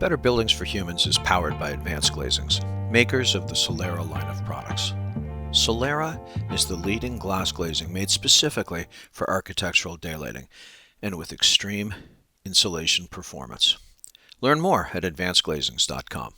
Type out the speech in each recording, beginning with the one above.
Better Buildings for Humans is powered by Advanced Glazings, makers of the Solera line of products. Solera is the leading glass glazing made specifically for architectural daylighting and with extreme insulation performance. Learn more at advancedglazings.com.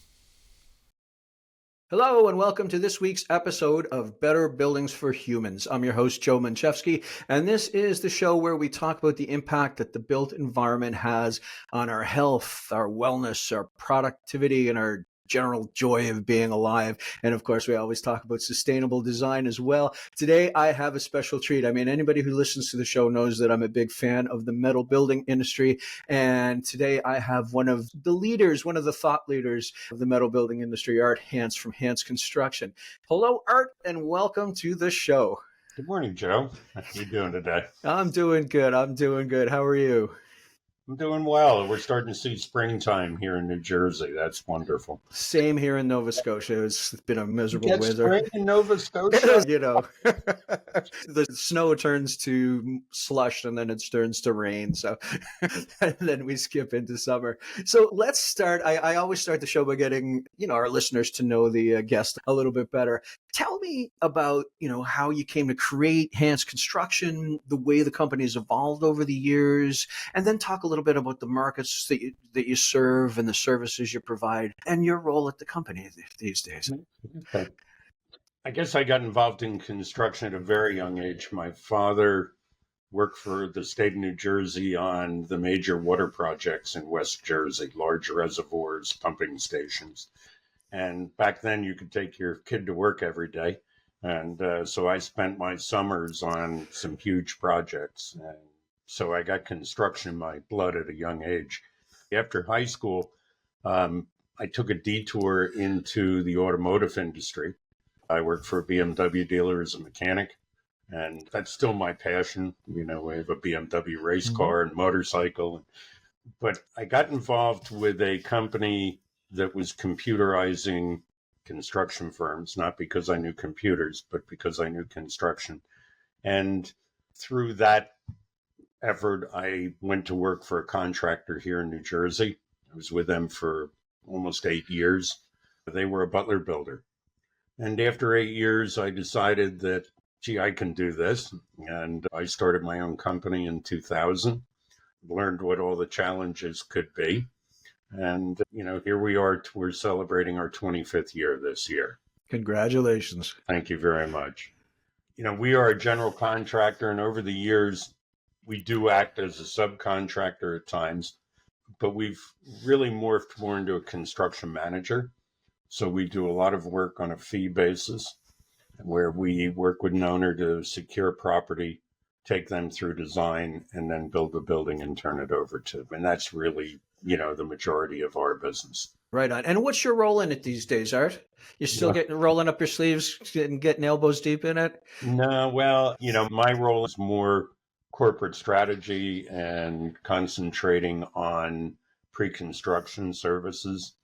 Hello and welcome to this week's episode of Better Buildings for Humans. I'm your host, Joe Menchefski, and this is the show where we talk about the impact that the built environment has on our health, our wellness, our productivity, and our general joy of being alive. And of course, we always talk about sustainable design as well. Today, I have a special treat. I mean, anybody who listens to the show knows that I'm a big fan of the metal building industry. And today I have one of the leaders, one of the thought leaders of the metal building industry, Art Hance from Hance Construction. Hello, Art, and welcome to the show. Good morning, Joe. How are you doing today? I'm doing good. How are you? I'm doing well. We're starting to see springtime here in New Jersey. That's wonderful. Same here in Nova Scotia. It's been a miserable winter. Spring in Nova Scotia? You know, the snow turns to slush and then it turns to rain. So and then we skip into summer. So let's start. I always start the show by getting, our listeners to know the guest a little bit better. Tell me about, how you came to create Hance Construction, the way the company's evolved over the years, and then talk a little bit about the markets that you serve and the services you provide and your role at the company these days. Okay. I guess I got involved in construction at a very young age. My father worked for the state of New Jersey on the major water projects in West Jersey, large reservoirs, pumping stations. And back then you could take your kid to work every day. And so I spent my summers on some huge projects. And so I got construction in my blood at a young age. After high school, I took a detour into the automotive industry. I worked for a BMW dealer as a mechanic, and that's still my passion. We have a BMW race car and motorcycle. But I got involved with a company that was computerizing construction firms, not because I knew computers, but because I knew construction. And through that effort, I went to work for a contractor here in New Jersey. I was with them for almost 8 years. They were a Butler builder. And after 8 years, I decided that, I can do this. And I started my own company in 2000, learned what all the challenges could be. And, here we are. We're celebrating our 25th year this year. Congratulations. Thank you very much. We are a general contractor, and over the years, we do act as a subcontractor at times, but we've really morphed more into a construction manager. So we do a lot of work on a fee basis where we work with an owner to secure property, take them through design, and then build the building and turn it over to them. And that's really, the majority of our business. Right on. And what's your role in it these days, Art? You're still rolling up your sleeves and getting elbows deep in it? No, well, my role is more corporate strategy and concentrating on pre-construction services.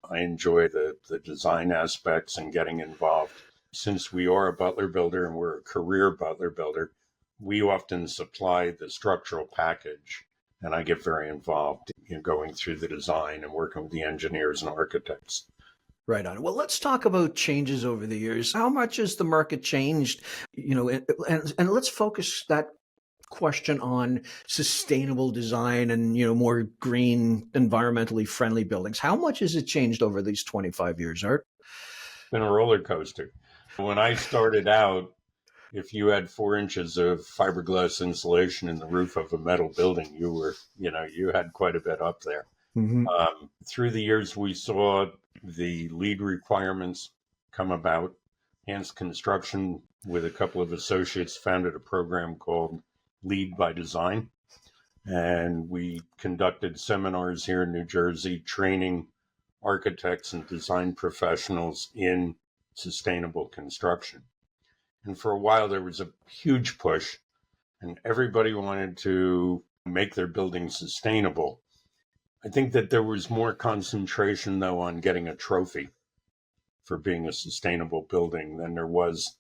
I enjoy the design aspects and getting involved. Since we are a Butler builder and we're a career Butler builder, we often supply the structural package, and I get very involved in going through the design and working with the engineers and architects. Right on. Well, let's talk about changes over the years. How much has the market changed? And let's focus that question on sustainable design and, more green, environmentally friendly buildings. How much has it changed over these 25 years, Art? It's been a roller coaster. When I started out, if you had 4 inches of fiberglass insulation in the roof of a metal building, you had quite a bit up there. Mm-hmm. Through the years, we saw the LEED requirements come about. Hance Construction, with a couple of associates, founded a program called LEED by Design. And we conducted seminars here in New Jersey, training architects and design professionals in sustainable construction. And for a while, there was a huge push, and everybody wanted to make their buildings sustainable. I think that there was more concentration, though, on getting a trophy for being a sustainable building than there was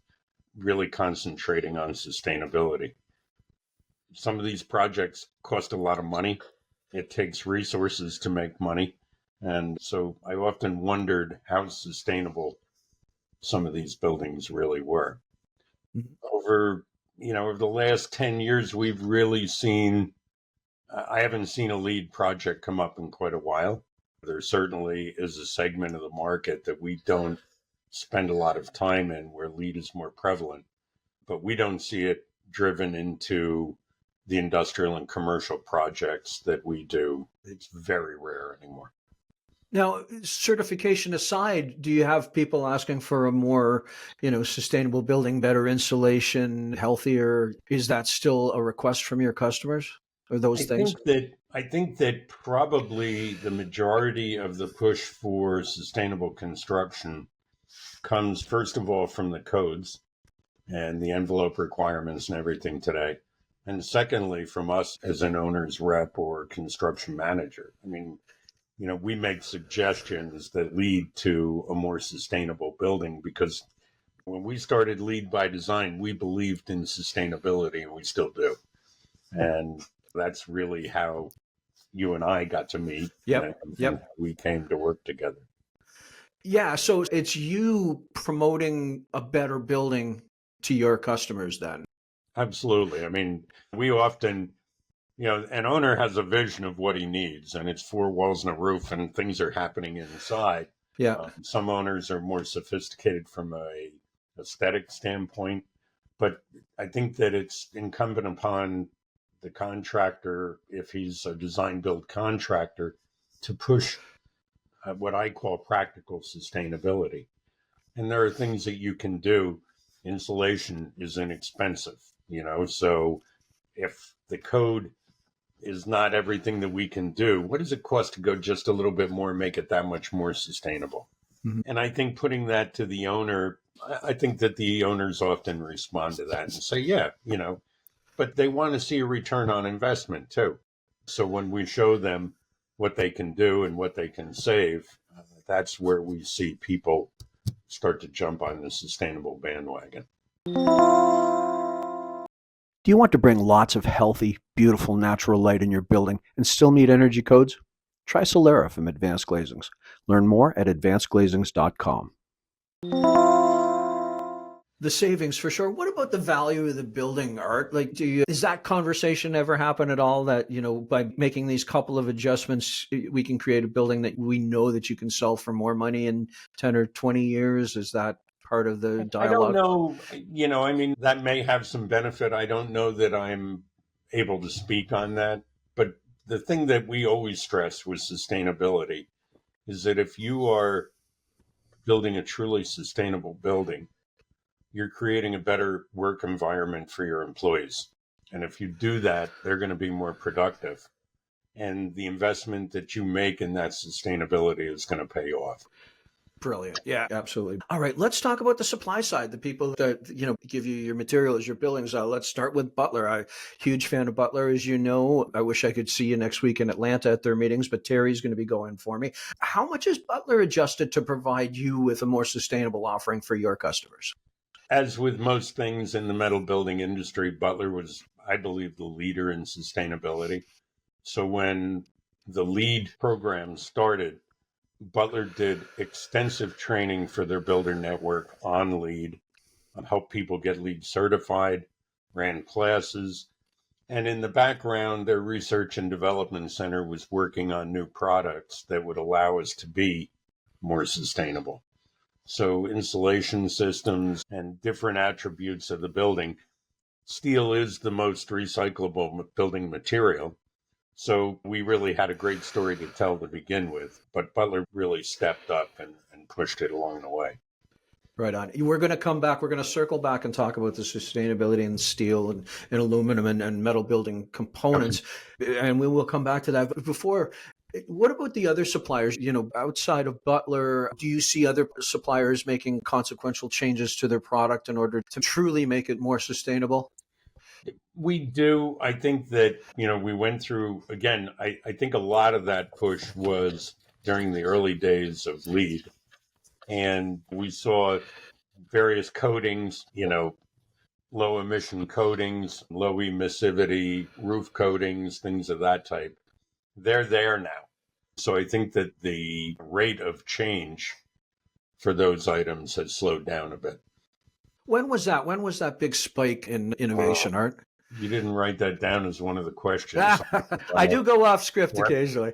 really concentrating on sustainability. Some of these projects cost a lot of money. It takes resources to make money. And so I often wondered how sustainable some of these buildings really were. Mhm. Over, over the last 10 years, we've really seen, I haven't seen a lead project come up in quite a while. There certainly is a segment of the market that we don't spend a lot of time in where lead is more prevalent, but we don't see it driven into the industrial and commercial projects that we do. It's very rare anymore. Now, certification aside, do you have people asking for a more, sustainable building, better insulation, healthier? Is that still a request from your customers or those things? I think that probably the majority of the push for sustainable construction comes first of all from the codes and the envelope requirements and everything today. And secondly, from us as an owner's rep or construction manager. I mean, we make suggestions that lead to a more sustainable building because when we started Lead by Design, we believed in sustainability and we still do. And that's really how you and I got to meet Yep. and Yep. we came to work together. Yeah. So it's you promoting a better building to your customers then. Absolutely. I mean, we often, an owner has a vision of what he needs, and it's four walls and a roof, and things are happening inside. Yeah. Some owners are more sophisticated from a aesthetic standpoint, but I think that it's incumbent upon the contractor, if he's a design build contractor, to push what I call practical sustainability. And there are things that you can do. Insulation is inexpensive, so if the code is not everything that we can do, what does it cost to go just a little bit more and make it that much more sustainable? Mhm. And I think putting that to the owner, I think that the owners often respond to that and say, yeah, but they want to see a return on investment too. So when we show them what they can do and what they can save, that's where we see people start to jump on the sustainable bandwagon. Do you want to bring lots of healthy, beautiful natural light in your building and still meet energy codes? Try Solera from Advanced Glazings. Learn more at advancedglazings.com. The savings for sure. What about the value of the building, Art? Like, does that conversation ever happen at all that, by making these couple of adjustments, we can create a building that we know that you can sell for more money in 10 or 20 years? Is that part of the I don't dialogue? know, I mean, that may have some benefit. I don't know that I'm able to speak on that. But the thing that we always stress with sustainability is that if you are building a truly sustainable building, you're creating a better work environment for your employees. And if you do that, they're going to be more productive. And the investment that you make in that sustainability is going to pay off. Brilliant. Yeah, absolutely. All right, let's talk about the supply side, the people that, give you your materials, your buildings. Let's start with Butler. I'm a huge fan of Butler, as you know. I wish I could see you next week in Atlanta at their meetings, but Terry's going to be going for me. How much has Butler adjusted to provide you with a more sustainable offering for your customers? As with most things in the metal building industry, Butler was, I believe, the leader in sustainability. So when the LEED program started, Butler did extensive training for their builder network on LEED, helped people get LEED certified, ran classes. And in the background, their research and development center was working on new products that would allow us to be more sustainable. So insulation systems and different attributes of the building. Steel is the most recyclable building material. So we really had a great story to tell to begin with, but Butler really stepped up and pushed it along the way. Right on. We're going to come back. We're going to circle back and talk about the sustainability in steel and aluminum and metal building components. And we will come back to that. But before, what about the other suppliers? Outside of Butler, do you see other suppliers making consequential changes to their product in order to truly make it more sustainable? We do. I think that, we went through, again, I think a lot of that push was during the early days of LEED. And we saw various coatings, low emission coatings, low emissivity roof coatings, things of that type. They're there now. So I think that the rate of change for those items has slowed down a bit. When was that? When was that big spike in Uh, innovation, Art? you didn't write that down as one of the questions. I do go off script occasionally.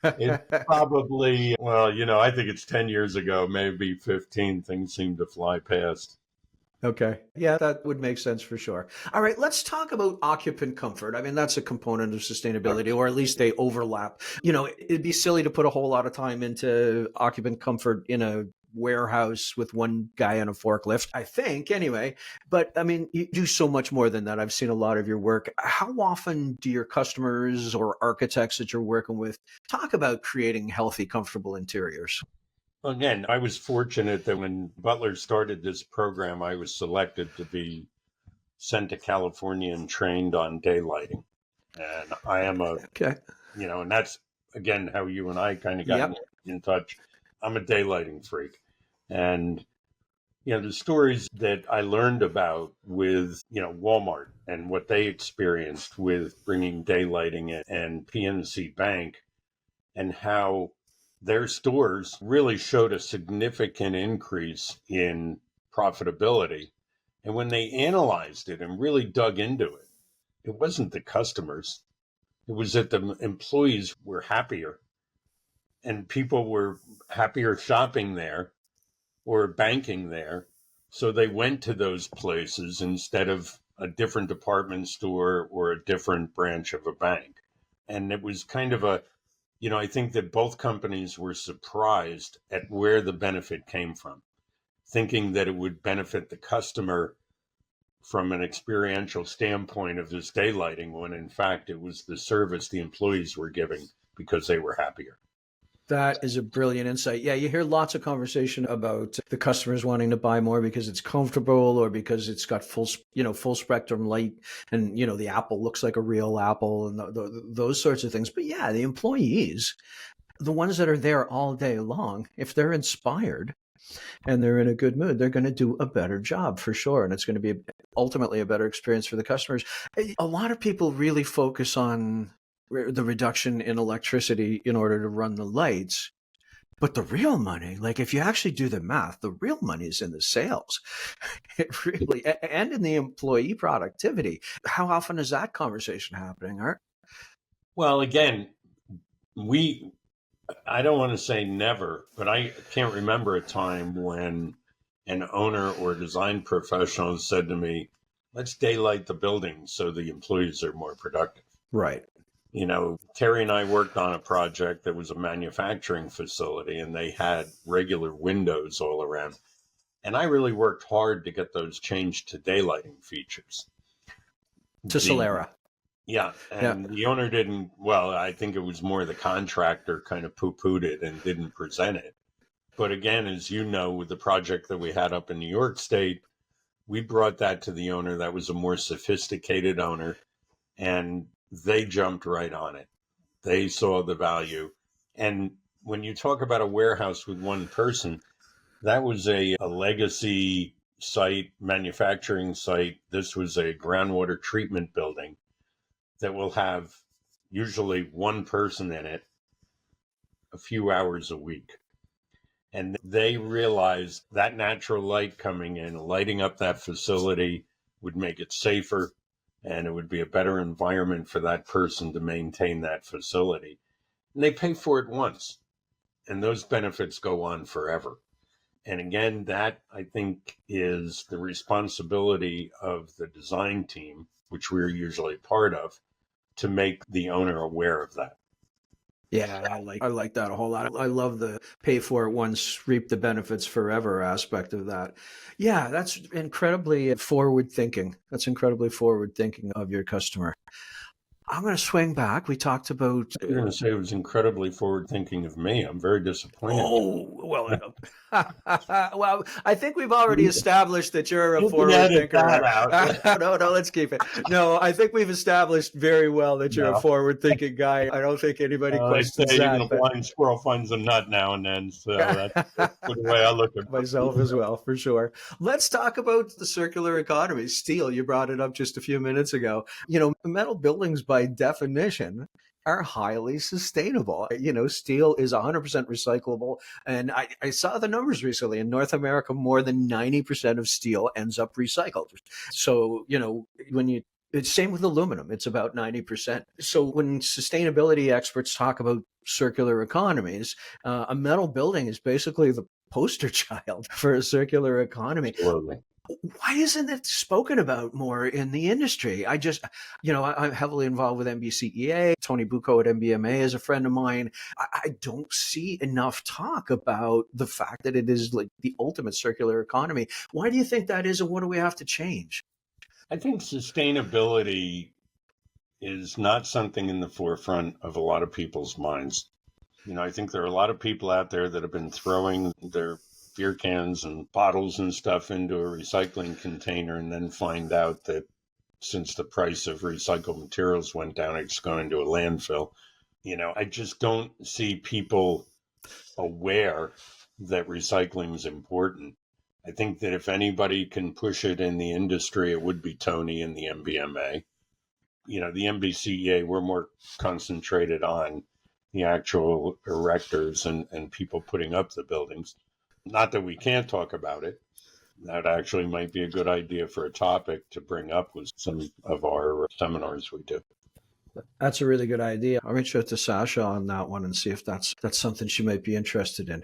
It's probably, well, I think it's 10 years ago, maybe 15. Things seem to fly past. Okay. Yeah, that would make sense for sure. All right, let's talk about occupant comfort. I mean, that's a component of sustainability, or at least they overlap. It'd be silly to put a whole lot of time into occupant comfort in a warehouse with one guy on a forklift, I think, anyway. But I mean, you do so much more than that. I've seen a lot of your work. How often do your customers or architects that you're working with talk about creating healthy, comfortable interiors? Again, I was fortunate that when Butler started this program, I was selected to be sent to California and trained on daylighting. And I am Okay. and that's, again, how you and I kind of got Yep. in touch. I'm a daylighting freak. And, the stories that I learned about with, Walmart and what they experienced with bringing daylighting in and PNC Bank, and how their stores really showed a significant increase in profitability. And when they analyzed it and really dug into it, it wasn't the customers. It was that the employees were happier and people were happier shopping there or banking there. So they went to those places instead of a different department store or a different branch of a bank. And it was kind of I think that both companies were surprised at where the benefit came from, thinking that it would benefit the customer from an experiential standpoint of this daylighting, when in fact it was the service the employees were giving because they were happier. That is a brilliant insight. Yeah, you hear lots of conversation about the customers wanting to buy more because it's comfortable or because it's got full spectrum light, and the apple looks like a real apple, and those sorts of things. But yeah, the employees, the ones that are there all day long, if they're inspired and they're in a good mood, they're going to do a better job for sure, and it's going to be ultimately a better experience for the customers. A lot of people really focus on the reduction in electricity in order to run the lights. But the real money, like if you actually do the math, the real money is in the sales. It really, and in the employee productivity. How often is that conversation happening, Art? Well, again, I don't want to say never, but I can't remember a time when an owner or design professional said to me, let's daylight the building so the employees are more productive. Right. Terry and I worked on a project that was a manufacturing facility, and they had regular windows all around. And I really worked hard to get those changed to daylighting features. To Solera. Yeah. And the owner didn't, well, I think it was more the contractor kind of poo-pooed it and didn't present it. But again, as you know, with the project that we had up in New York State, we brought that to the owner. That was a more sophisticated owner, and they jumped right on it. They saw the value. And when you talk about a warehouse with one person, that was a legacy site, manufacturing site. This was a groundwater treatment building that will have usually one person in it a few hours a week. And they realized that natural light coming in, lighting up that facility would make it safer, and it would be a better environment for that person to maintain that facility. And they pay for it once, and those benefits go on forever. And again, that I think is the responsibility of the design team, which we're usually part of, to make the owner aware of that. Yeah, I like that a whole lot. I love the pay for it once, reap the benefits forever aspect of that. Yeah, that's incredibly forward thinking. That's incredibly forward thinking of your customer. I'm going to swing back. We talked about. You're going to say it was incredibly forward thinking of me. I'm very disappointed. Oh, well, well, I think we've already established that you're a forward thinker. No, let's keep it. No, I think we've established very well that you're a forward thinking guy. I don't think anybody questions that. Even a blind squirrel finds a nut now and then. So that's the way I look at myself as well, for sure. Let's talk about the circular economy. Steel, you brought it up just a few minutes ago. Metal buildings by definition are highly sustainable. Steel is 100% recyclable. And I saw the numbers recently. In North America, more than 90% of steel ends up recycled. So, when you it's same with aluminum. It's about 90%. So when sustainability experts talk about circular economies, a metal building is basically the poster child for a circular economy. Absolutely. Why isn't it spoken about more in the industry? I'm heavily involved with MBCEA. Tony Bucco at MBMA is a friend of mine. I don't see enough talk about the fact that it is like the ultimate circular economy. Why do you think that is, and what do we have to change? I think sustainability is not something in the forefront of a lot of people's minds. I think there are a lot of people out there that have been throwing their beer cans and bottles and stuff into a recycling container and then find out that since the price of recycled materials went down, it's going to a landfill. I just don't see people aware that recycling is important. I think that if anybody can push it in the industry, it would be Tony and the MBMA. The MBCEA, we're more concentrated on the actual erectors and people putting up the buildings. Not that we can't talk about it. That actually might be a good idea for a topic to bring up with some of our seminars we do. That's a really good idea. I'll reach out to Sasha on that one and see if that's something she might be interested in.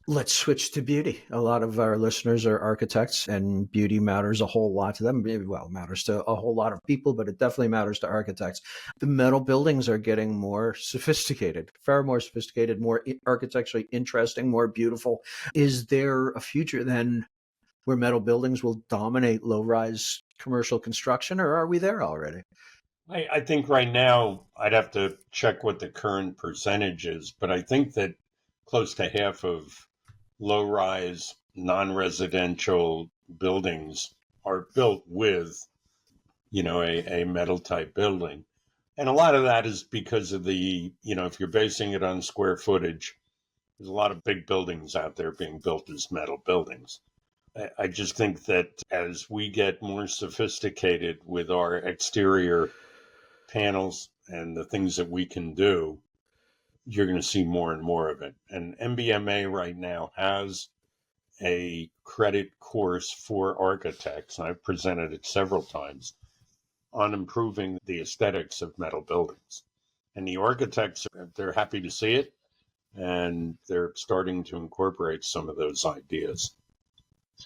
Let's switch to beauty. A lot of our listeners are architects, and beauty matters a whole lot to them. Well, it matters to a whole lot of people, but it definitely matters to architects. The metal buildings are getting more sophisticated, far more sophisticated, more architecturally interesting, more beautiful. Is there a future then where metal buildings will dominate low-rise commercial construction, or are we there already? I think right now I'd have to check what the current percentage is, but I think that close to half of low-rise non-residential buildings are built with, a metal type building. And a lot of that is because of if you're basing it on square footage, there's a lot of big buildings out there being built as metal buildings. I just think that as we get more sophisticated with our exterior panels and the things that we can do, you're going to see more and more of it. And MBMA right now has a credit course for architects, and I've presented it several times, on improving the aesthetics of metal buildings. And the architects, they're happy to see it, and they're starting to incorporate some of those ideas.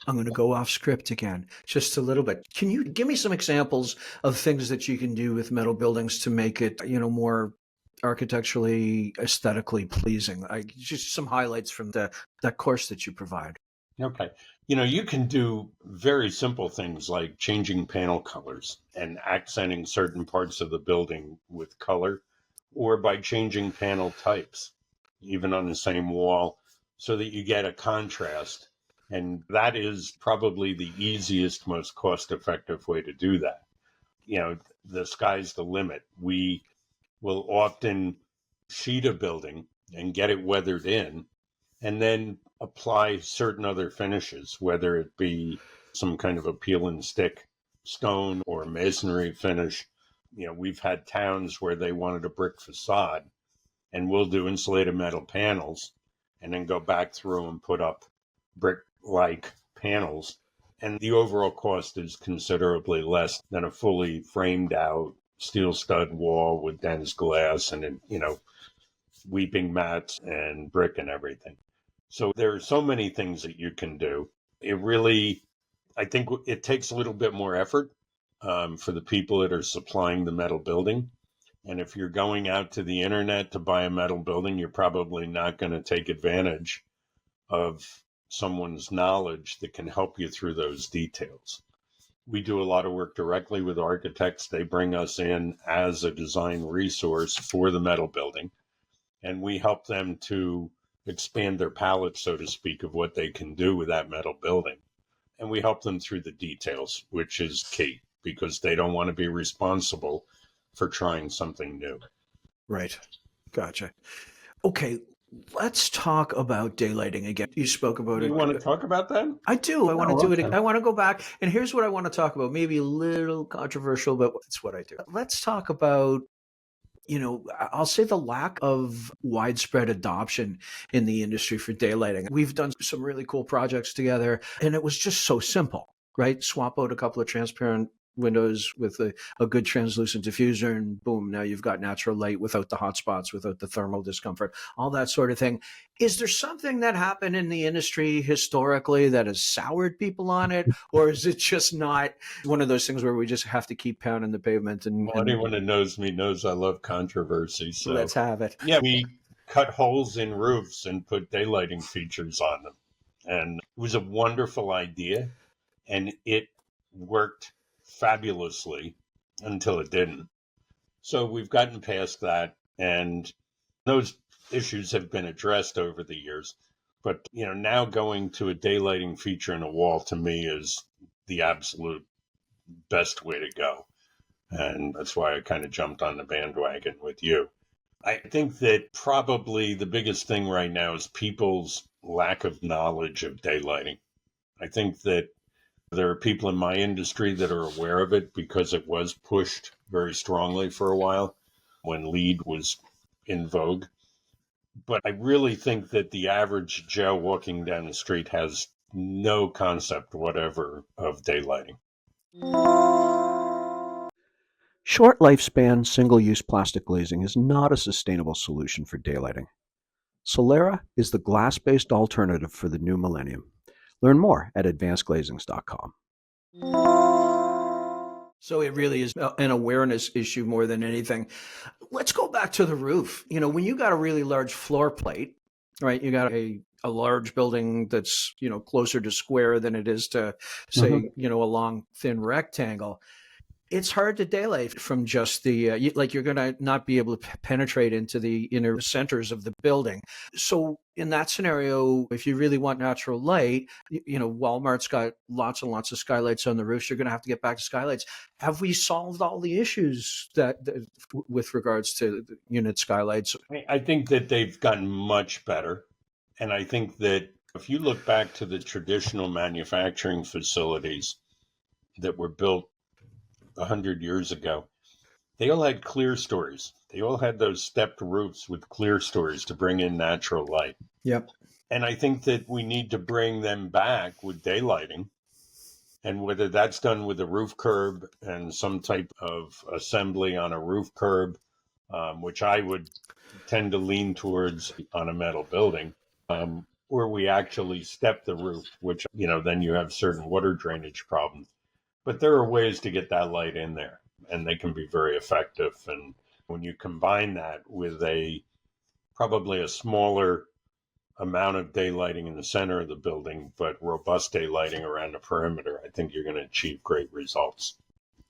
I'm going to go off script again, just a little bit. Can you give me some examples of things that you can do with metal buildings to make it, more architecturally, aesthetically pleasing? Just some highlights from that course that you provide. Okay. You can do very simple things like changing panel colors and accenting certain parts of the building with color, or by changing panel types, even on the same wall, so that you get a contrast. And that is probably the easiest, most cost-effective way to do that. The sky's the limit. We will often sheet a building and get it weathered in, and then apply certain other finishes, whether it be some kind of a peel and stick stone or masonry finish. We've had towns where they wanted a brick facade, and we'll do insulated metal panels and then go back through and put up brick-like panels. And the overall cost is considerably less than a fully framed out steel stud wall with dense glass and, weeping mats and brick and everything. So there are so many things that you can do. I think it takes a little bit more effort for the people that are supplying the metal building. And if you're going out to the internet to buy a metal building, you're probably not going to take advantage of someone's knowledge that can help you through those details. We do a lot of work directly with architects. They bring us in as a design resource for the metal building, and we help them to expand their palette, so to speak, of what they can do with that metal building. And we help them through the details, which is key, because they don't want to be responsible for trying something new. Right. Gotcha. Okay. Let's talk about daylighting again. You spoke about it. You want to talk about that? I do. I want to do it. Okay. I want to go back. And here's what I want to talk about. Maybe a little controversial, but it's what I do. Let's talk about I'll say the lack of widespread adoption in the industry for daylighting. We've done some really cool projects together, and it was just so simple, right? Swap out a couple of transparent windows with a good translucent diffuser, and boom, now you've got natural light without the hot spots, without the thermal discomfort, all that sort of thing. Is there something that happened in the industry historically that has soured people on it, or is it just not one of those things where we just have to keep pounding the pavement Well, anyone that knows me knows I love controversy. So, let's have it? yeah, we cut holes in roofs and put daylighting features on them. And it was a wonderful idea. And it worked fabulously until it didn't. So we've gotten past that. And those issues have been addressed over the years. But, now going to a daylighting feature in a wall to me is the absolute best way to go. And that's why I kind of jumped on the bandwagon with you. I think that probably the biggest thing right now is people's lack of knowledge of daylighting. I think that there are people in my industry that are aware of it because it was pushed very strongly for a while when LEED was in vogue. But I really think that the average Joe walking down the street has no concept whatever of daylighting. Short lifespan, single-use plastic glazing is not a sustainable solution for daylighting. Solera is the glass-based alternative for the new millennium. Learn more at advancedglazings.com. So it really is an awareness issue more than anything. Let's go back to the roof. When you got a really large floor plate, right? You got a large building that's, closer to square than it is to, say, a long, thin rectangle. It's hard to daylight from just the, you're going to not be able to penetrate into the inner centers of the building. So in that scenario, if you really want natural light, Walmart's got lots and lots of skylights on the roofs. You're going to have to get back to skylights. Have we solved all the issues that with regards to the unit skylights? I think that they've gotten much better. And I think that if you look back to the traditional manufacturing facilities that were built 100 years ago, they all had clear stories. They all had those stepped roofs with clear stories to bring in natural light. Yep. And I think that we need to bring them back with daylighting. And whether that's done with a roof curb and some type of assembly on a roof curb, which I would tend to lean towards on a metal building, where we actually step the roof, which, then you have certain water drainage problems. But there are ways to get that light in there, and they can be very effective. And when you combine that with probably a smaller amount of daylighting in the center of the building, but robust daylighting around the perimeter, I think you're going to achieve great results.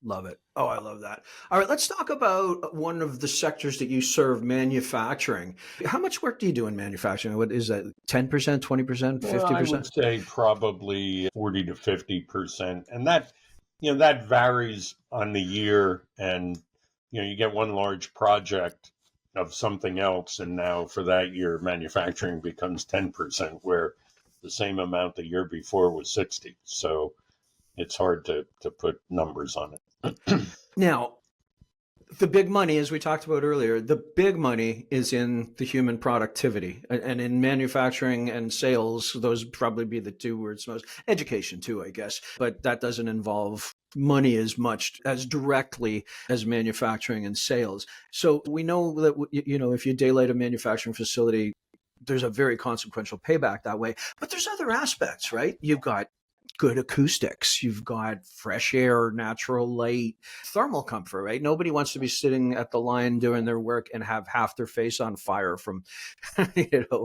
Love it. Oh, I love that. All right, let's talk about one of the sectors that you serve, manufacturing. How much work do you do in manufacturing? What is that, 10%, 20%, 50%? I would say probably 40 to 50%. And that varies on the year. And, you get one large project of something else. And now for that year, manufacturing becomes 10%, where the same amount the year before was 60. So it's hard to put numbers on it. Now, the big money, as we talked about earlier, the big money is in the human productivity, and in manufacturing and sales, those probably be the two words most. Education too, I guess, but that doesn't involve money as much as directly as manufacturing and sales. So we know that, if you daylight a manufacturing facility, there's a very consequential payback that way. But there's other aspects, right? You've got good acoustics, you've got fresh air, natural light, thermal comfort, right? Nobody wants to be sitting at the line doing their work and have half their face on fire from,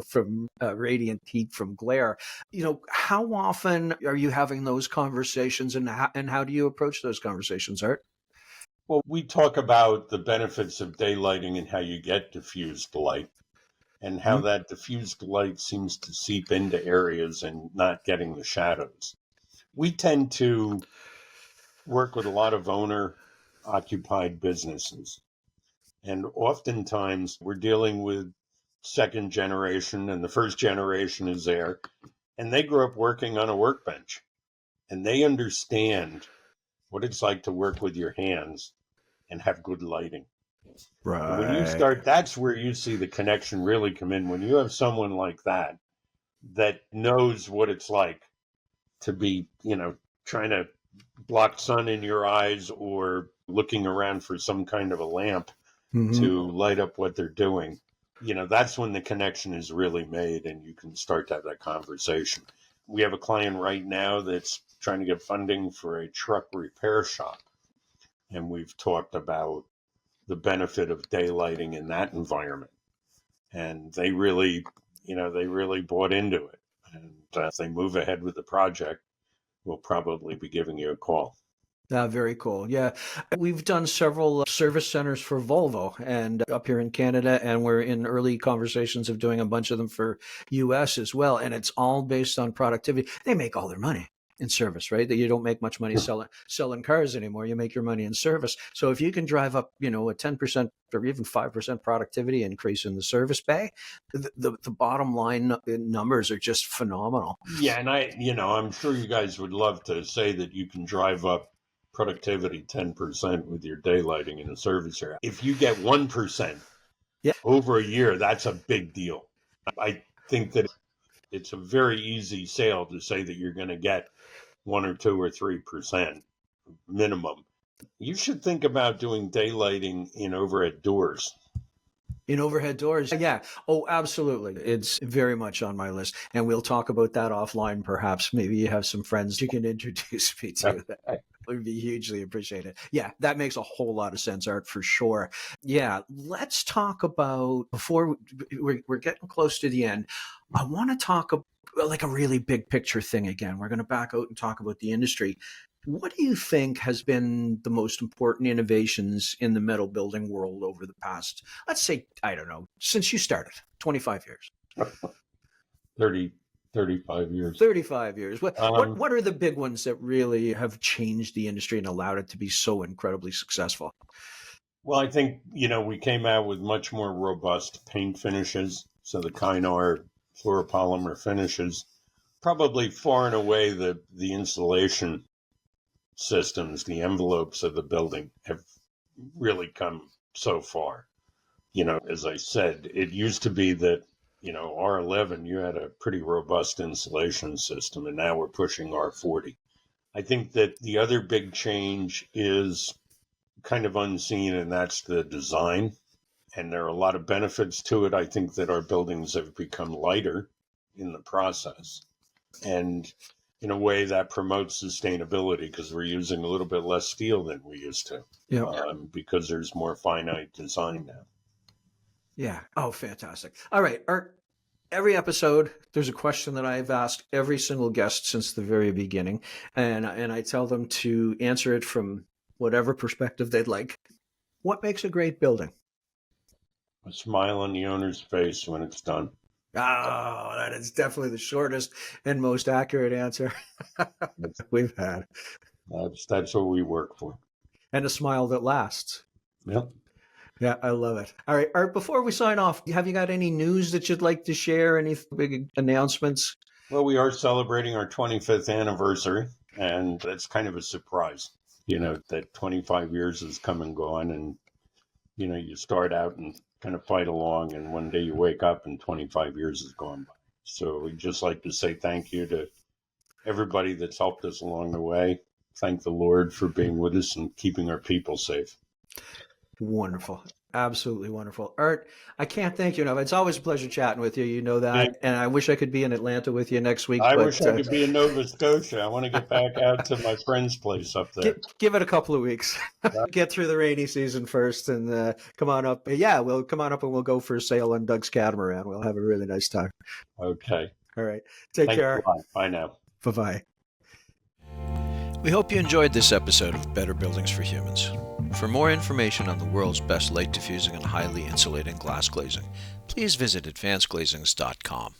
from radiant heat from glare. How often are you having those conversations, and how do you approach those conversations, Art? Well, we talk about the benefits of daylighting and how you get diffused light, and how that diffused light seems to seep into areas and not getting the shadows. We tend to work with a lot of owner-occupied businesses. And oftentimes we're dealing with second generation, and the first generation is there. And they grew up working on a workbench. And they understand what it's like to work with your hands and have good lighting. And when you Right. start, that's where you see the connection really come in. When you have someone like that knows what it's like to be, trying to block sun in your eyes or looking around for some kind of a lamp Mm-hmm. to light up what they're doing, that's when the connection is really made and you can start to have that conversation. We have a client right now that's trying to get funding for a truck repair shop. And we've talked about the benefit of daylighting in that environment. And they really, they really bought into it. And if they move ahead with the project, we'll probably be giving you a call. Very cool. Yeah. We've done several service centers for Volvo and up here in Canada, and we're in early conversations of doing a bunch of them for US as well. And it's all based on productivity. They make all their money in service, right? That you don't make much money selling cars anymore. You make your money in service. So if you can drive up, a 10% or even 5% productivity increase in the service bay, the bottom line numbers are just phenomenal. Yeah, and I'm sure you guys would love to say that you can drive up productivity 10% with your daylighting in a service area. If you get 1% Yeah. over a year, that's a big deal. I think that it's a very easy sale to say that you're going to get 1 or 2 or 3% minimum. You should think about doing daylighting in overhead doors. In overhead doors. Yeah. Oh, absolutely. It's very much on my list. And we'll talk about that offline, perhaps. Maybe you have some friends you can introduce me to. That would be hugely appreciated. Yeah, that makes a whole lot of sense, Art, for sure. Yeah. Let's talk about, before we're getting close to the end, I want to talk about like a really big picture thing again. We're going to back out and talk about the industry. What do you think has been the most important innovations in the metal building world over the past, let's say, I don't know, since you started, 25 years? 30, 35 years. 35 years. What are the big ones that really have changed the industry and allowed it to be so incredibly successful? Well, I think, we came out with much more robust paint finishes. So the Kynar fluoropolymer finishes, probably far and away the insulation systems, the envelopes of the building have really come so far. As I said, it used to be that, R11, you had a pretty robust insulation system, and now we're pushing R40. I think that the other big change is kind of unseen, and that's the design. And there are a lot of benefits to it. I think that our buildings have become lighter in the process. And in a way that promotes sustainability because we're using a little bit less steel than we used to. Yeah. Because there's more finite design now. Yeah. Oh, fantastic. All right, Art. Every episode, there's a question that I've asked every single guest since the very beginning, and I tell them to answer it from whatever perspective they'd like. What makes a great building? A smile on the owner's face when it's done. Oh, that is definitely the shortest and most accurate answer we've had. That's what we work for. And a smile that lasts. Yep. Yeah, I love it. All right, Art, before we sign off, have you got any news that you'd like to share? Any big announcements? Well, we are celebrating our 25th anniversary, and it's kind of a surprise, that 25 years has come and gone, and, you start out and kind of fight along, and one day you wake up and 25 years has gone by. So we'd just like to say thank you to everybody that's helped us along the way. Thank the Lord for being with us and keeping our people safe. Wonderful. Absolutely wonderful. Art, I can't thank you enough. It's always a pleasure chatting with you. You know that. Yeah. And I wish I could be in Atlanta with you next week. I wish I could be in Nova Scotia. I want to get back out to my friend's place up there. Give it a couple of weeks. Get through the rainy season first and come on up. Yeah, we'll come on up and we'll go for a sail on Doug's catamaran. We'll have a really nice time. Okay. All right. Take care. Bye now. Bye-bye. We hope you enjoyed this episode of Better Buildings for Humans. For more information on the world's best light diffusing and highly insulating glass glazing, please visit advancedglazings.com.